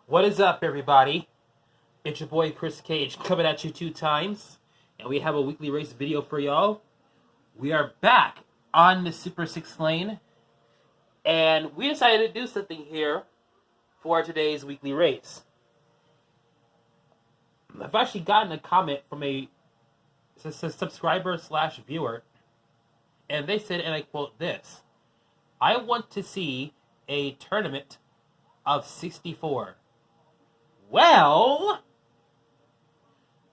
What is up, everybody? It's your boy Chris Cage coming at you 2 times, and we have a weekly race video for y'all. We are back on the Super 6 lane, and we decided to do something here for today's weekly race. I've actually gotten a comment from a subscriber slash viewer, and they said, and I quote this, "I want to see a tournament of 64. Well,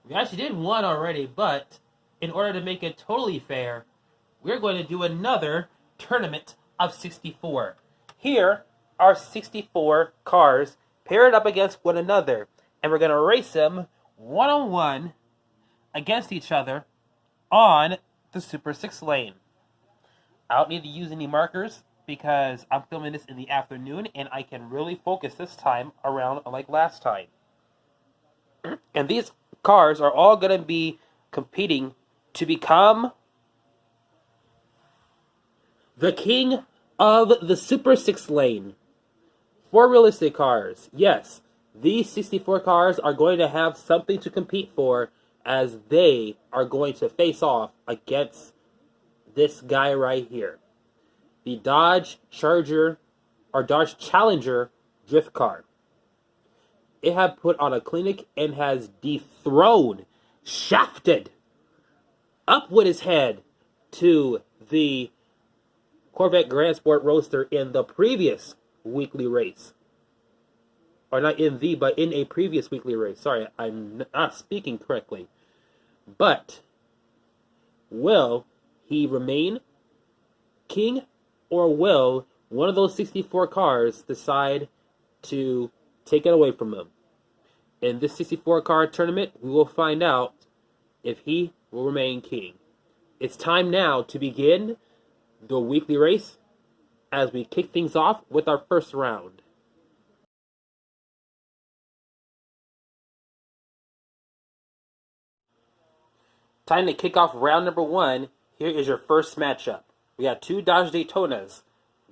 we actually did one already, but in order to make it totally fair, we're going to do another tournament of 64. Here are 64 cars paired up against one another, and we're going to race them one-on-one against each other on the Super 6 lane. I don't need to use any markers because I'm filming this in the afternoon and I can really focus this time around like last time. And these cars are all going to be competing to become the king of the Super 6 lane. 4 realistic cars. Yes, these 64 cars are going to have something to compete for as they are going to face off against this guy right here. The Dodge Charger or Dodge Challenger drift car. It had put on a clinic and has dethroned, shafted up with his head to the Corvette Grand Sport Roadster in the previous weekly race. Or not in the, but in a previous weekly race. Sorry, I'm not speaking correctly. But will he remain king, or will one of those 64 cars decide to take it away from him? In this 64 car tournament, we will find out if he will remain king. It's time now to begin the weekly race as we kick things off with our first round. Time to kick off round number 1. Here is your first matchup. We got 2 Dodge Daytonas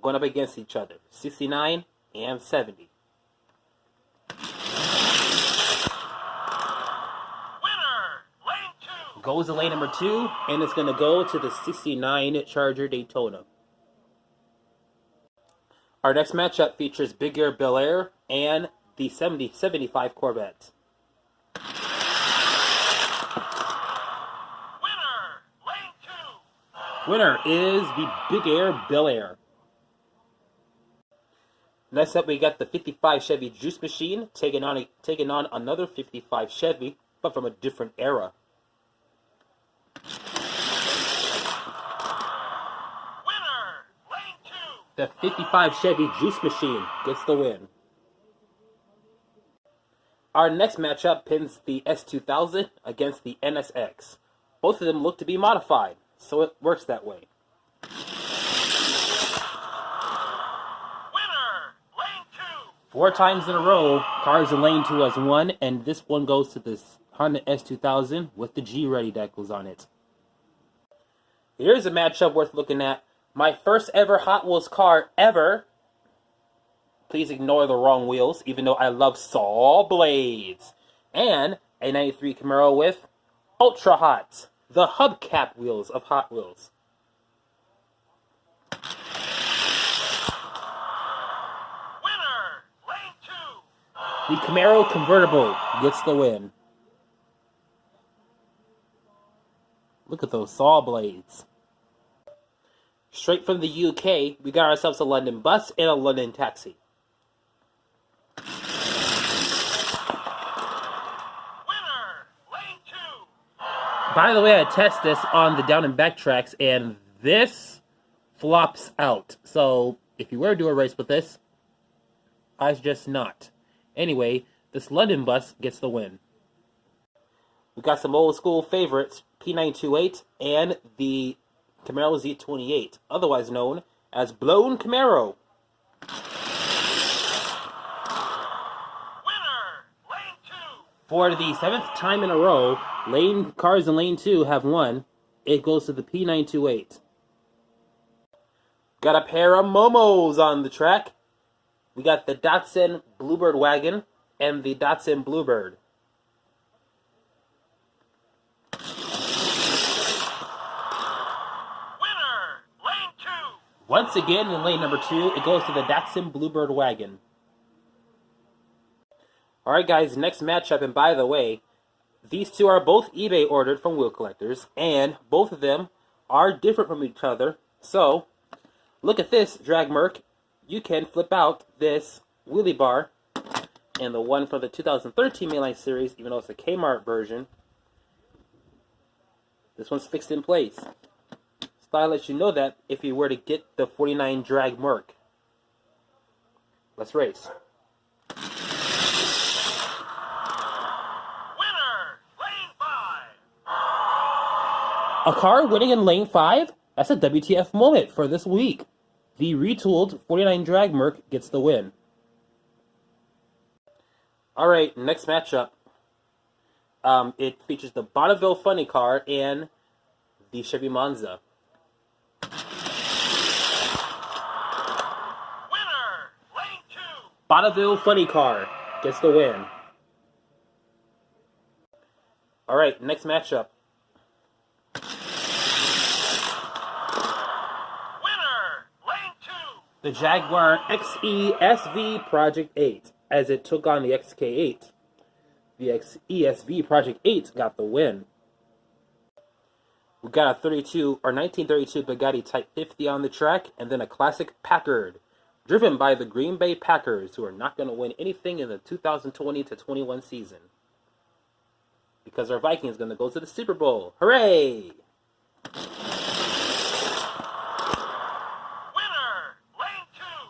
going up against each other, 69 and 70. Winner, lane 2. Goes to lane number 2, and it's going to go to the 69 Charger Daytona. Our next matchup features Big Air Bel Air and the 75 Corvette. Winner is the Big Air Bel Air. Next up, we got the 55 Chevy Juice Machine taking on another 55 Chevy, but from a different era. Winner, lane 2. The 55 Chevy Juice Machine gets the win. Our next matchup pins the S2000 against the NSX. Both of them look to be modified, so it works that way. Winner, lane 2. 4 times in a row, cars in lane 2 has won, and this one goes to this Honda S2000 with the G-Ready that goes on it. Here's a matchup worth looking at. My first ever Hot Wheels car ever. Please ignore the wrong wheels, even though I love saw blades. And a 93 Camaro with Ultra Hot, the hubcap wheels of Hot Wheels. Winner, lane 2. The Camaro convertible gets the win. Look at those saw blades. Straight from the UK, we got ourselves a London bus and a London taxi. Winner, lane 2. By the way, I test this on the down and back tracks, and this flops out. So, if you were to do a race with this, I suggest not. Anyway, this London bus gets the win. We got some old school favorites, P928 and the Camaro Z28, otherwise known as Blown Camaro. Winner, lane 2. For the 7th time in a row, cars in lane 2 have won. It goes to the P928. Got a pair of Momos on the track. We got the Datsun Bluebird wagon and the Datsun Bluebird. Winner, lane 2. Once again, in lane number 2, it goes to the Datsun Bluebird wagon. Alright guys, next matchup, and by the way, these two are both eBay ordered from wheel collectors, and both of them are different from each other. So, look at this, Drag Merc. You can flip out this wheelie bar, and the one for the 2013 Mainline Series, even though it's a Kmart version, this one's fixed in place. So I'll let you know that if you were to get the 49 Drag Merc. Let's race. A car winning in lane 5? That's a WTF moment for this week. The retooled 49 Drag Merc gets the win. Alright, next matchup. It features the Bonneville Funny Car and the Chevy Monza. Winner, lane 2. Bonneville Funny Car gets the win. Alright, next matchup. The Jaguar XE SV Project 8, as it took on the XK8. The XESV Project 8 got the win. We got a 1932 Bugatti Type 50 on the track, and then a classic Packard, driven by the Green Bay Packers, who are not going to win anything in the 2020-21 season. Because our Vikings are going to go to the Super Bowl. Hooray!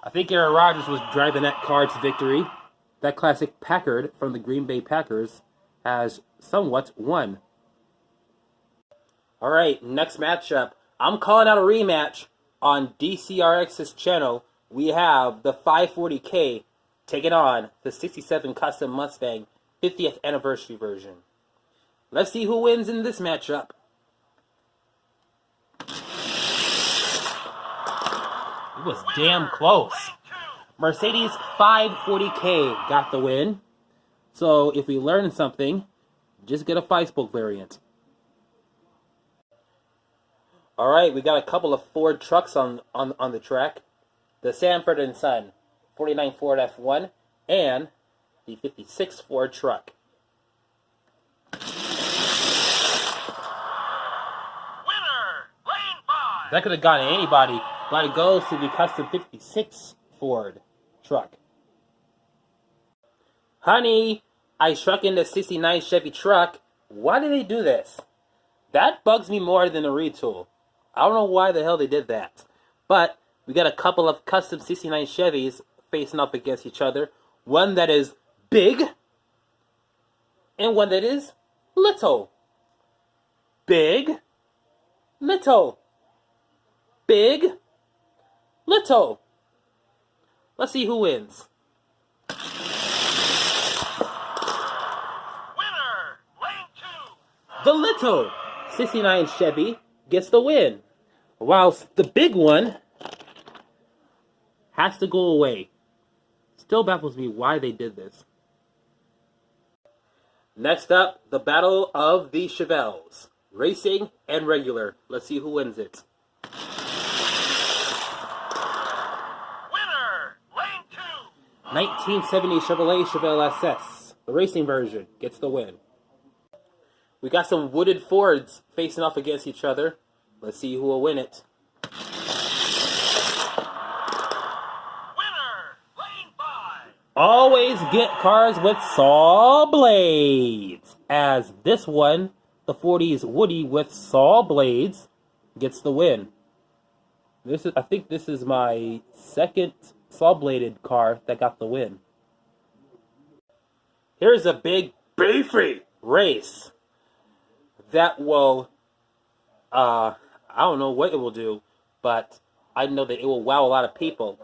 I think Aaron Rodgers was driving that car to victory. That classic Packard from the Green Bay Packers has somewhat won. Alright, next matchup. I'm calling out a rematch on DCRX's channel. We have the 540K taking on the 67 Custom Mustang 50th anniversary version. Let's see who wins in this matchup. It was damn close. Mercedes 540K got the win. So if we learn something, just get a Facebook variant. Alright, we got a couple of Ford trucks on the track. The Sanford & Son 49 Ford F1 and the 56 Ford truck. That could have gone to anybody, but it goes to the custom 56 Ford truck. Honey, I struck in the 69 Chevy truck. Why did they do this? That bugs me more than the retool. I don't know why the hell they did that. But we got a couple of custom 69 Chevys facing up against each other. One that is big and one that is little. Big, little. Big, little. Let's see who wins. Winner, lane 2. The little 69 Chevy gets the win, whilst the big one has to go away. Still baffles me why they did this. Next up, the Battle of the Chevelles. Racing and regular. Let's see who wins it. 1970 Chevrolet Chevelle SS, the racing version, gets the win. We got some wooded Fords facing off against each other. Let's see who will win it. Winner, lane 5. Always get cars with saw blades, as this one, the 40s Woody with saw blades, gets the win. I think this is my second saw-bladed car that got the win. Here's a big beefy race that will, I don't know what it will do, but I know that it will wow a lot of people.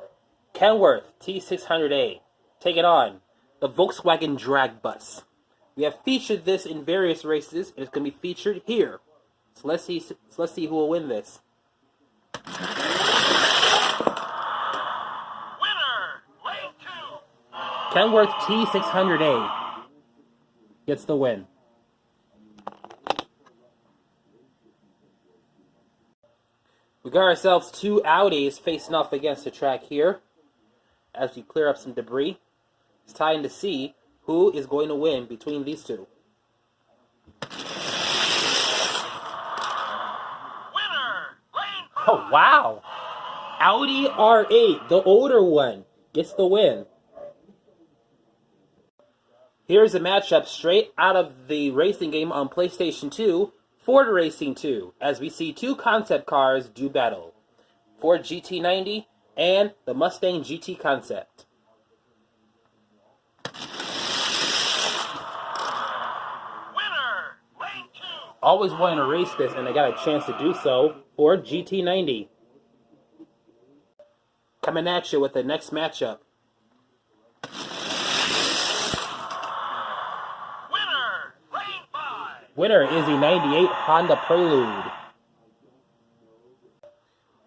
Kenworth T600A taking on the Volkswagen Drag Bus. We have featured this in various races, and it's going to be featured here. So let's see who will win this. Kenworth T600A gets the win. We got ourselves two Audis facing off against the track here as we clear up some debris. It's time to see who is going to win between these two. Winner, lane 5. Oh, wow! Audi R8, the older one, gets the win. Here's a matchup straight out of the racing game on PlayStation 2, Ford Racing 2, as we see two concept cars do battle. Ford GT90 and the Mustang GT concept. Winner, lane 2. Always wanting to race this, and I got a chance to do so. Ford GT90. Coming at you with the next matchup. Winner, lane 5. Winner is the 98 Honda Prelude.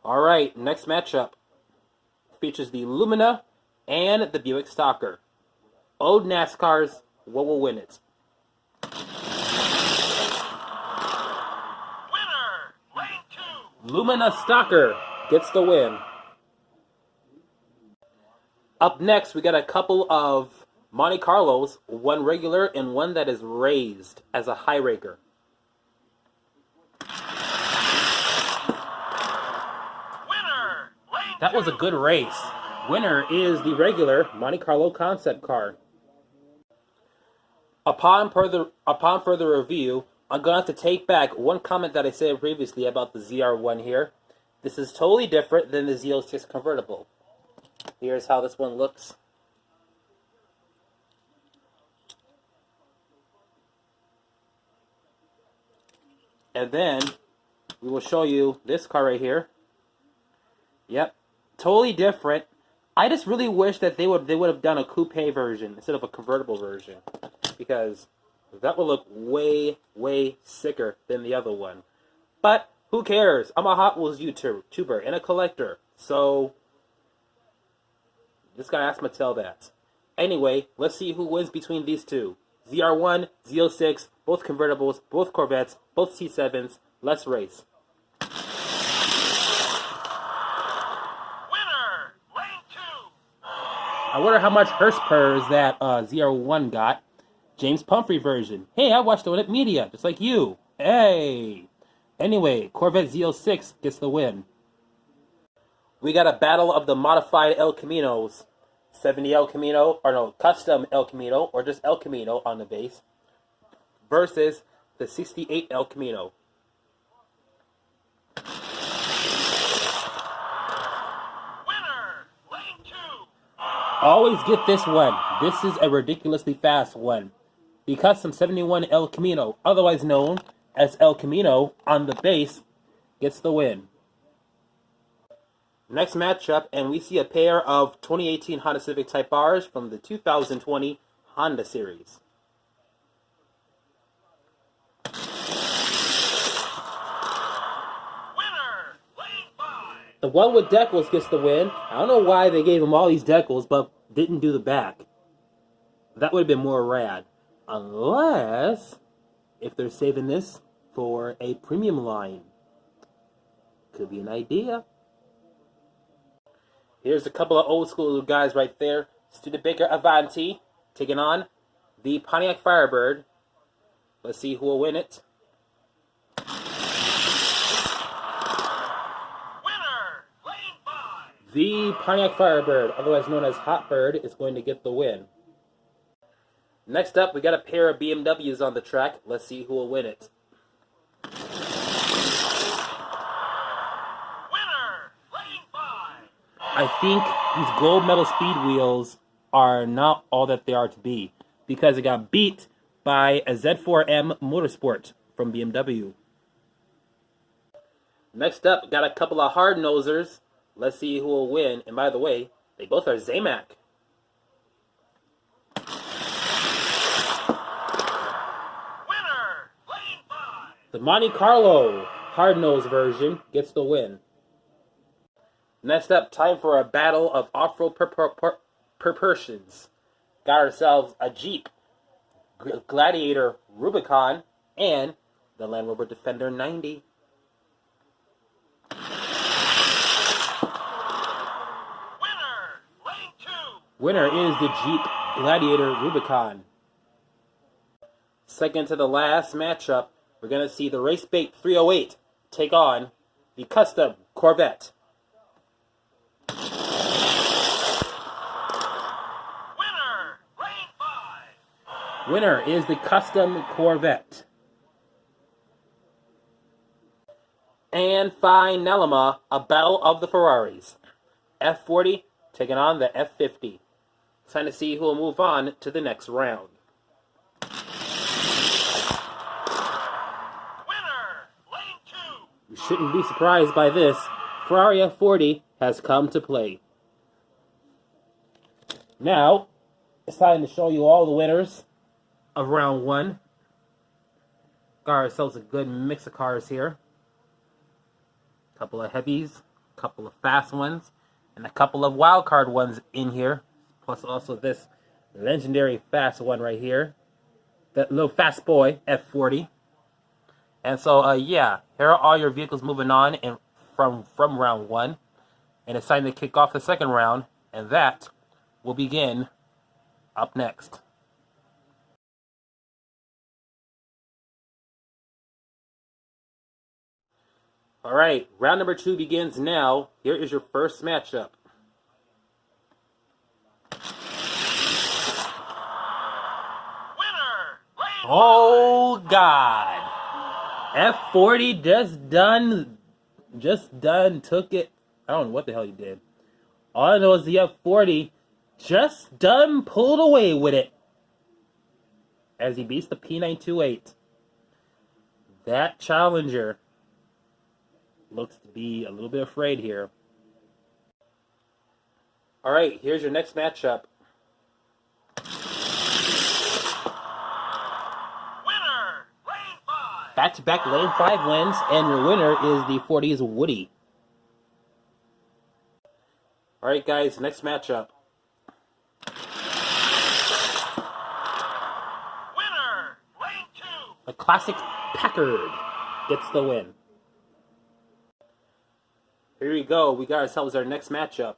Alright, next matchup features the Lumina and the Buick Stalker. Old NASCARs, what will win it? Winner, lane 2. Lumina Stalker gets the win. Up next, we got a couple of Monte Carlos, one regular and one that is raised as a high raker. Winner, lane 2. That was a good race. Winner is the regular Monte Carlo concept car. Upon further review, I'm going to have to take back one comment that I said previously about the ZR1 here. This is totally different than the Z06 convertible. Here's how this one looks. And then we will show you this car right here. Yep, totally different. I just really wish that they would have done a coupe version instead of a convertible version, because that would look way sicker than the other one. But who cares? I'm a Hot Wheels YouTuber and a collector, so just gotta ask Mattel that. Anyway, let's see who wins between these two. ZR1, Z06, both convertibles, both Corvettes, both C7s. Let's race. Winner, lane 2. I wonder how much Hurspers that ZR1 got. James Pumphrey version. Hey, I watched the one at Media, just like you. Hey. Anyway, Corvette Z06 gets the win. We got a battle of the modified El Caminos. 70 El Camino, or no, custom El Camino, or just El Camino on the base, versus the 68 El Camino. Winner, lane 2. Always get this one. This is a ridiculously fast one. The custom 71 El Camino, otherwise known as El Camino on the base, gets the win. Next matchup, and we see a pair of 2018 Honda Civic Type Rs from the 2020 Honda series. Winner, lane 5. The one with decals gets the win. I don't know why they gave him all these decals, but didn't do the back. That would have been more rad. Unless, if they're saving this for a premium line. Could be an idea. Here's a couple of old school guys right there. Studebaker Avanti taking on the Pontiac Firebird. Let's see who will win it. Winner, lane 5. The Pontiac Firebird, otherwise known as Hotbird, is going to get the win. Next up, we got a pair of BMWs on the track. Let's see who will win it. Winner, lane 5. I think these gold metal speed wheels are not all that they are to be, because it got beat by a Z4M Motorsport from BMW. Next up, got a couple of hard nosers. Let's see who will win. And by the way, they both are Zamac. Winner, lane 5. The Monte Carlo hard-nosed version gets the win. Next up, time for a battle of off-road proportions. got ourselves a Jeep Gladiator Rubicon and the Land Rover Defender 90. Winner is the Jeep Gladiator Rubicon. Second to the last matchup, we're going to see the Race Bait 308 take on the Custom Corvette. Winner is the Custom Corvette. And finalima, a battle of the Ferraris. F40 taking on the F50. It's time to see who will move on to the next round. You shouldn't be surprised by this. Ferrari F40 has come to play. Now, it's time to show you all the winners of round one. Got ourselves a good mix of cars here. A couple of heavies, a couple of fast ones, and a couple of wild card ones in here. Plus also this legendary fast one right here. That little fast boy, F40. And so, yeah, here are all your vehicles moving on from round one. And it's time to kick off the second round, and that will begin up next. All right, round number 2 begins now. Here is your first matchup. Oh, God. F40 just done took it. I don't know what the hell he did. All I know is the F40 just done pulled away with it as he beats the P928. That challenger looks to be a little bit afraid here. All right, here's your next matchup. Back-to-back Lane 5 wins, and your winner is the 40's Woody. All right, guys, next matchup. Winner, Lane 2. A classic Packard gets the win. Here we go. We got ourselves our next matchup.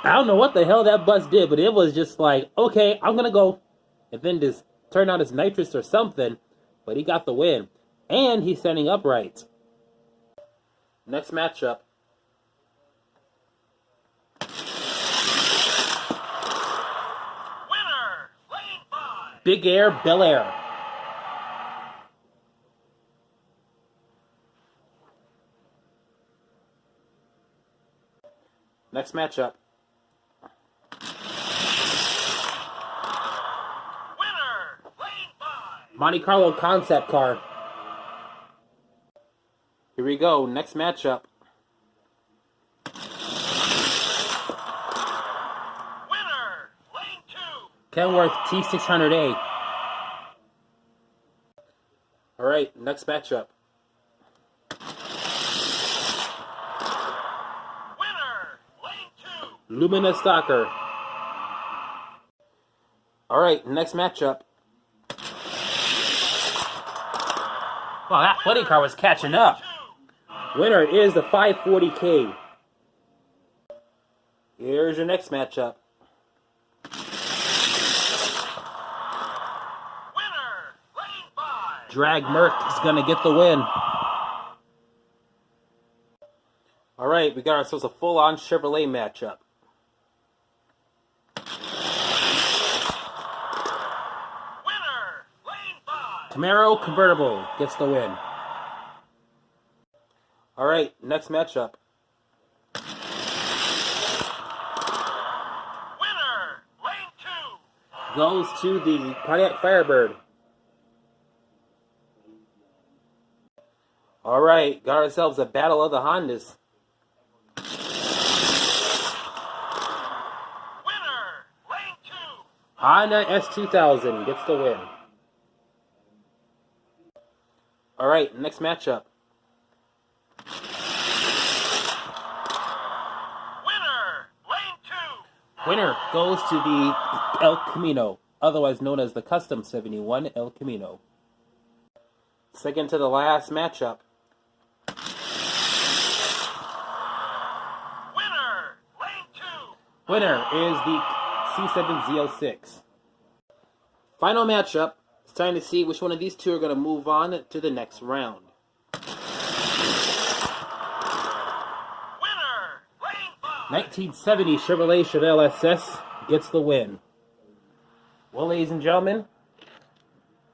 I don't know what the hell that bus did, but it was just like, okay, I'm going to go. And then just turned on his nitrous or something. But he got the win. And he's standing upright. Next matchup. Winner, Lane 5. Big Air Bel Air. Next matchup. Monte Carlo concept car. Here we go. Next matchup. Winner, Lane 2. Kenworth T600A. All right. Next matchup. Winner, Lane 2. Lumina Stalker. All right. Next matchup. Wow, that flooding car was catching up. Winner is the 540K. Here's your next matchup. Winner, Lane 5. Drag Merc is going to get the win. All right, we got ourselves a full-on Chevrolet matchup. Camaro Convertible gets the win. All right, next matchup. Winner, Lane 2. Goes to the Pontiac Firebird. All right, got ourselves a battle of the Hondas. Winner, Lane 2. Honda S2000 gets the win. All right, next matchup. Winner goes to the El Camino, otherwise known as the Custom 71 El Camino. Second to the last matchup. Winner, lane 2. Winner is the C7Z06. Final matchup. It's time to see which one of these two are going to move on to the next round. Winner, lane 5. 1970 Chevrolet Chevelle SS gets the win. Well, ladies and gentlemen,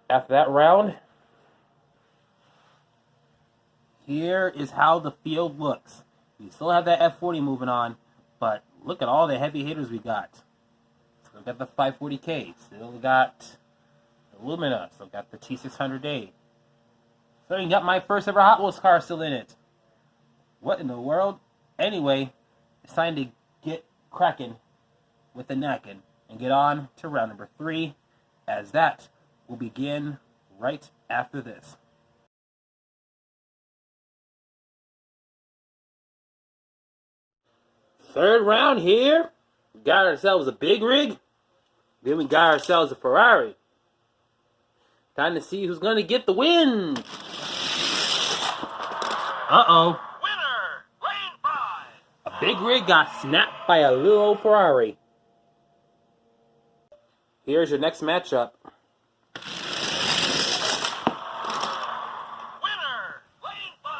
after that round, here is how the field looks. We still have that F40 moving on, but look at all the heavy hitters we got. Still got the 540K, still got the Lumina, still got the T600A. So you got my first ever Hot Wheels car still in it. What in the world? Anyway, it's time to get cracking with the knacking and get on to round number 3, as that will begin right after this. Third round here. We got ourselves a big rig. Then we got ourselves a Ferrari. Time to see who's going to get the win. Uh-oh. Winner, lane 5. A big rig got snapped by a little old Ferrari. Here's your next matchup. Winner, lane 5.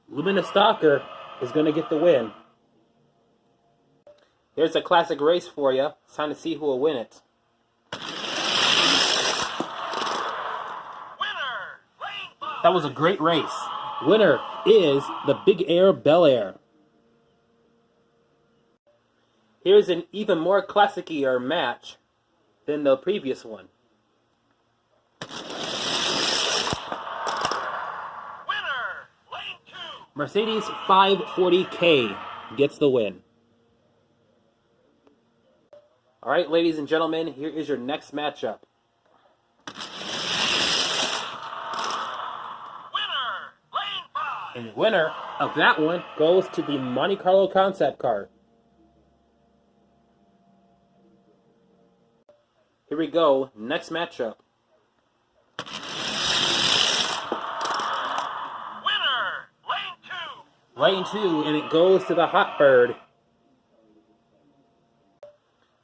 Lumina Stalker is going to get the win. Here's a classic race for you. It's time to see who will win it. Winner, lane 5. That was a great race. Winner is the Big Air Bel Air. Here's an even more classic-ier match than the previous one. Winner, lane 2. Mercedes 540K gets the win. All right, ladies and gentlemen, here is your next matchup. Winner, lane 5. And the winner of that one goes to the Monte Carlo concept car. Here we go, next matchup. Winner, lane 2. Lane 2, and it goes to the Hot Bird.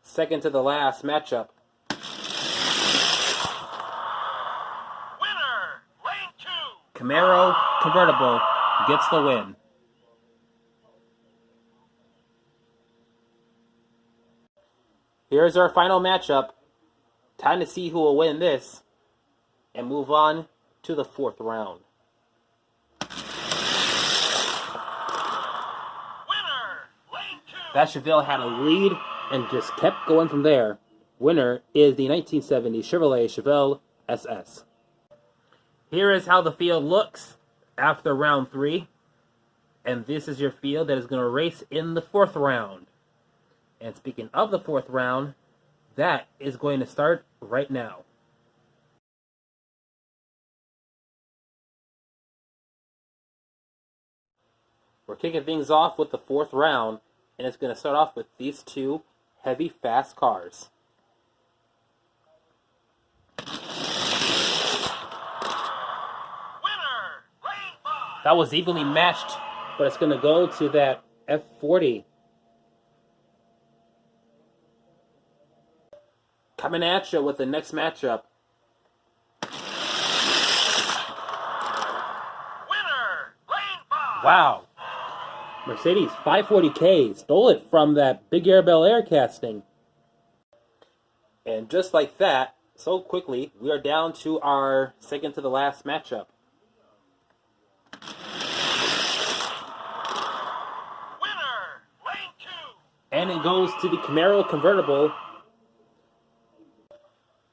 Second to the last matchup. Winner, lane 2. Camaro convertible gets the win. Here's our final matchup. Time to see who will win this and move on to the 4th round. Winner, lane 2. That Chevelle had a lead and just kept going from there. Winner is the 1970 Chevrolet Chevelle SS. Here is how the field looks after round 3. And this is your field that is going to race in the 4th round. And speaking of the 4th round, that is going to start right now. We're kicking things off with the 4th round, and it's going to start off with these two heavy, fast cars. Winner, lane 5. That was evenly matched, but it's going to go to that F40. Coming at you with the next matchup. Winner, lane 5. Wow. Mercedes 540K stole it from that Big Air Bel Air casting. And just like that, so quickly, we are down to our second to the last matchup. Winner, lane 2. And it goes to the Camaro convertible.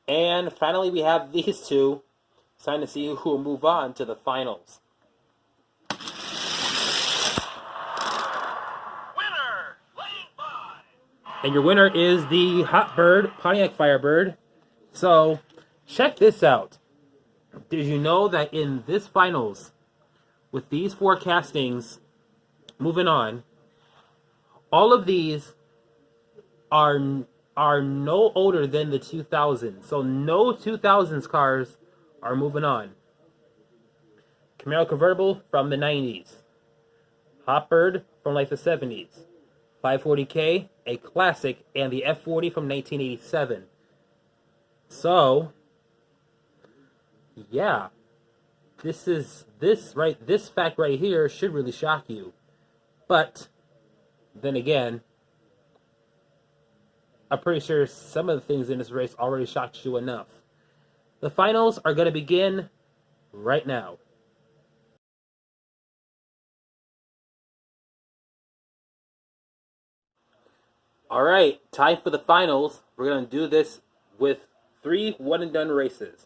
And finally, we have these two. It's time to see who will move on to the finals. Winner, lane 5. And your winner is the Hot Bird, Pontiac Firebird. So, check this out. Did you know that in this finals, with these 4 castings moving on, all of these are no older than the 2000s. So no 2000s cars are moving on. Camaro convertible from the 90s. Hopbird from like the 70s. 540K, a classic, and the F40 from 1987. So, yeah, this fact right here should really shock you. But then again, I'm pretty sure some of the things in this race already shocked you enough. The finals are going to begin right now. All right, time for the finals. We're going to do this with 3 one-and-done races.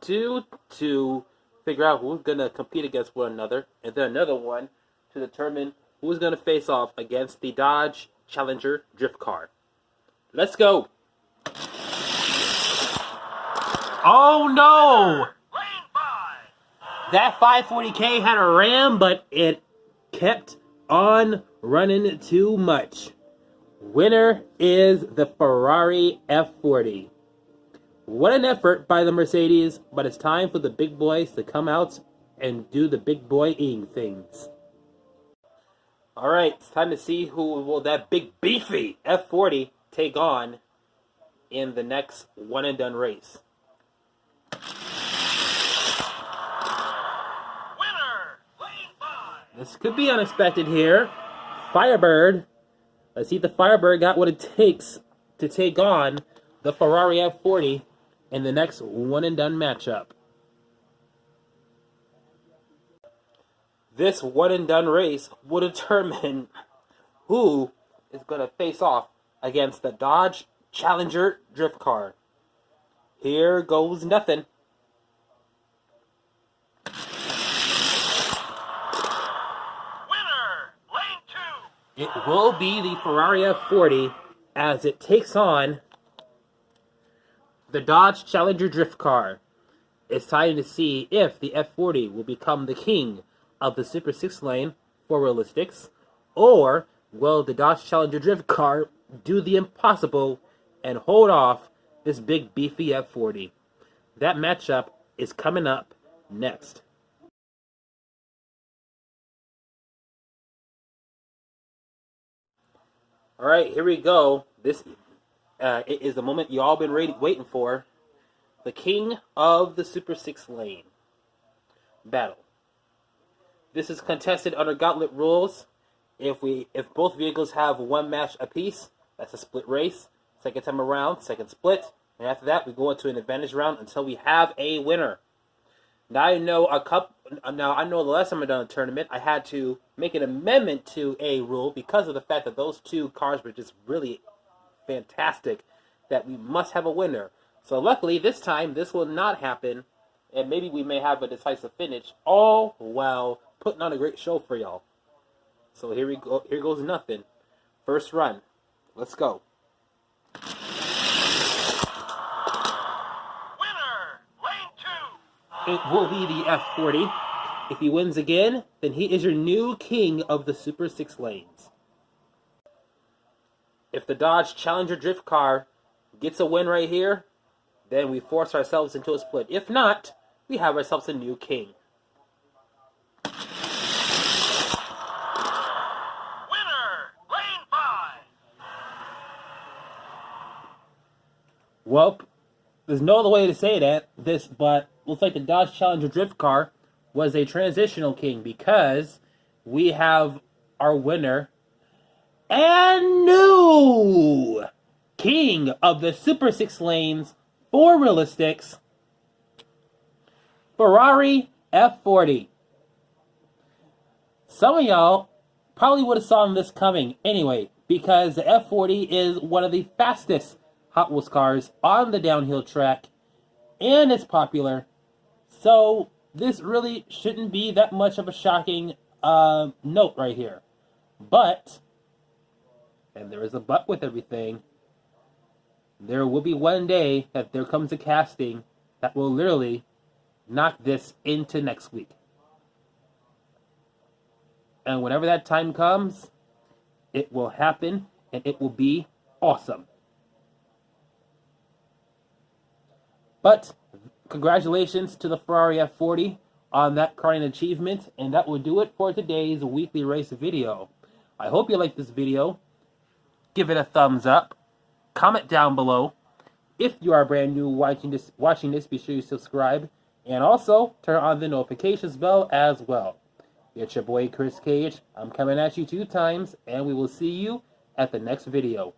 2 to figure out who's going to compete against one another, and then another one to determine who's going to face off against the Dodge Challenger drift car. Let's go. Oh no! Lane 5. That 540K had a ram, but it kept on running too much. Winner is the Ferrari F40. What an effort by the Mercedes, but it's time for the big boys to come out and do the big boy-ing things. Alright, it's time to see who will that big beefy F40 take on in the next one-and-done race. Winner, Lane 5. This could be unexpected here. Firebird. Let's see if the Firebird got what it takes to take on the Ferrari F40 in the next one-and-done matchup. This one-and-done race will determine who is going to face off against the Dodge Challenger drift car. Here goes nothing. Winner, Lane 2. It will be the Ferrari F40 as it takes on the Dodge Challenger drift car. It's time to see if the F40 will become the king of the Super 6 lane for Realistix, or will the Dodge Challenger drift car do the impossible and hold off this big beefy F40. That matchup is coming up next. All right, here we go. This it is the moment you all been waiting for. The king of the Super 6 lane battle. This is contested under gauntlet rules. If both vehicles have one match apiece, that's a split race. Second time around, second split, and after that we go into an advantage round until we have a winner. Now I know the last time I done a tournament, I had to make an amendment to a rule because of the fact that those two cars were just really fantastic, that we must have a winner. So luckily this time this will not happen, and maybe we may have a decisive finish, all while putting on a great show for y'all. So here we go. Here goes nothing. First run. Let's go. Winner, Lane 2. It will be the F40. If he wins again, then he is your new king of the Super 6 lanes. If the Dodge Challenger drift car gets a win right here, then we force ourselves into a split. If not, we have ourselves a new king. Well, there's no other way to say this, but looks like the Dodge Challenger drift car was a transitional king because we have our winner and new king of the Super 6 lanes for Realistix, Ferrari F40. Some of y'all probably would have saw this coming anyway, because the F40 is one of the fastest Hot Wheels cars on the downhill track, and it's popular. So this really shouldn't be that much of a shocking note right here. But, and there is a but with everything, there will be one day that there comes a casting that will literally knock this into next week. And whenever that time comes, it will happen and it will be awesome. But congratulations to the Ferrari F40 on that karting achievement, and that will do it for today's weekly race video. I hope you liked this video. Give it a thumbs up. Comment down below. If you are brand new watching this, be sure you subscribe, and also turn on the notifications bell as well. It's your boy Chris Cage. I'm coming at you 2 times, and we will see you at the next video.